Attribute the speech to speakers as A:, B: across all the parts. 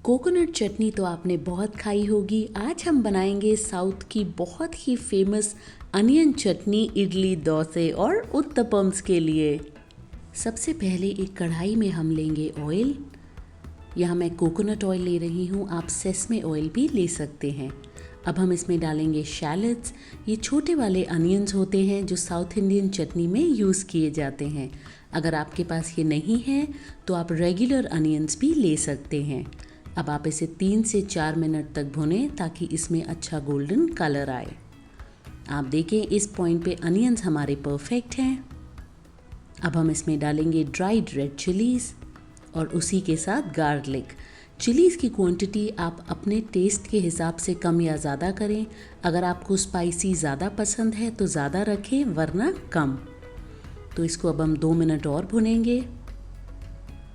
A: Coconut चटनी तो आपने बहुत खाई होगी। आज हम बनाएंगे साउथ की बहुत ही फेमस अनियन चटनी इडली, डोसे और उत्तपम्स के लिए। सबसे पहले एक कढ़ाई में हम लेंगे ऑयल। यहाँ मैं कोकोनट ऑयल ले रही हूँ, आप सेसमे ऑयल भी ले सकते हैं। अब हम इसमें डालेंगे शैलट्स। ये छोटे वाले अनियंस होते हैं जो साउथ इंडियन चटनी में यूज़ किए जाते हैं। अगर आपके पास ये नहीं है तो आप रेगुलर अनियंस भी ले सकते हैं। अब आप इसे 3 से 4 मिनट तक भुनें ताकि इसमें अच्छा गोल्डन कलर आए। आप देखें इस पॉइंट पे अनियंस हमारे परफेक्ट हैं। अब हम इसमें डालेंगे ड्राइड रेड चिलीज़ और उसी के साथ गार्लिक। चिलीज़ की क्वांटिटी आप अपने टेस्ट के हिसाब से कम या ज़्यादा करें। अगर आपको स्पाइसी ज़्यादा पसंद है तो ज़्यादा रखें, वरना कम। तो इसको अब हम 2 मिनट और भुनेंगे।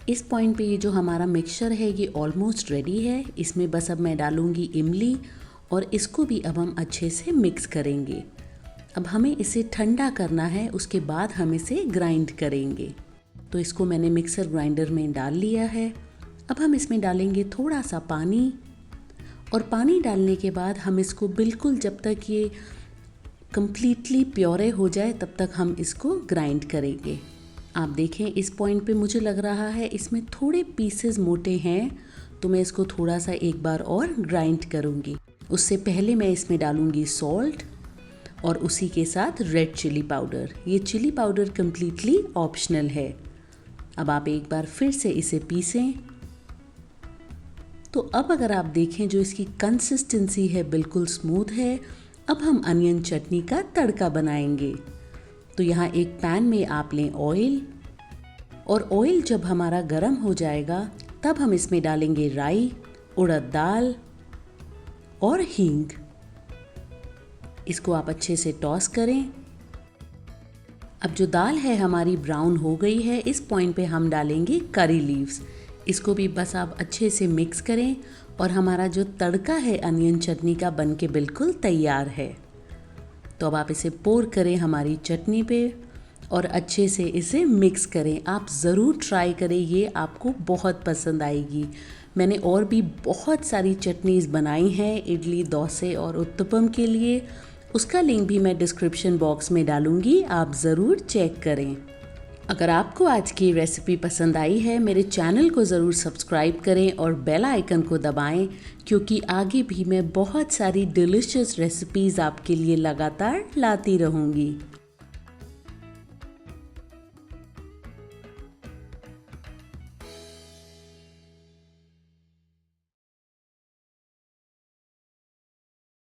A: इस पॉइंट पे ये जो हमारा मिक्सचर है ये ऑलमोस्ट रेडी है। इसमें बस अब मैं डालूँगी इमली और इसको भी अब हम अच्छे से मिक्स करेंगे। अब हमें इसे ठंडा करना है, उसके बाद हम इसे ग्राइंड करेंगे। तो इसको मैंने मिक्सर ग्राइंडर में डाल लिया है। अब हम इसमें डालेंगे थोड़ा सा पानी और पानी डालने के बाद हम इसको बिल्कुल जब तक ये कम्प्लीटली प्योरे हो जाए तब तक हम इसको ग्राइंड करेंगे। आप देखें इस पॉइंट पे मुझे लग रहा है इसमें थोड़े पीसेस मोटे हैं, तो मैं इसको थोड़ा सा एक बार और ग्राइंड करूँगी। उससे पहले मैं इसमें डालूँगी सॉल्ट और उसी के साथ रेड चिली पाउडर। ये चिली पाउडर कम्प्लीटली ऑप्शनल है। अब आप एक बार फिर से इसे पीसें। तो अब अगर आप देखें जो इसकी कंसिस्टेंसी है बिल्कुल स्मूथ है। अब हम अनियन चटनी का तड़का बनाएंगे। तो यहाँ एक पैन में आप लें ऑयल और ऑयल जब हमारा गर्म हो जाएगा तब हम इसमें डालेंगे राई, उड़द दाल और हींग। इसको आप अच्छे से टॉस करें। अब जो दाल है हमारी ब्राउन हो गई है, इस पॉइंट पे हम डालेंगे करी लीव्स। इसको भी बस आप अच्छे से मिक्स करें और हमारा जो तड़का है अनियन चटनी का बनके बिल्कुल तैयार है। तो अब आप इसे पोर करें हमारी चटनी पे और अच्छे से इसे मिक्स करें। आप ज़रूर ट्राई करें, ये आपको बहुत पसंद आएगी। मैंने और भी बहुत सारी चटनीज़ बनाई हैं इडली, डोसे और उत्तपम के लिए। उसका लिंक भी मैं डिस्क्रिप्शन बॉक्स में डालूँगी, आप ज़रूर चेक करें। अगर आपको आज की रेसिपी पसंद आई है, मेरे चैनल को ज़रूर सब्सक्राइब करें और बेल आइकन को दबाएं, क्योंकि आगे भी मैं बहुत सारी डिलीशियस रेसिपीज़ आपके लिए लगातार लाती रहूँगी।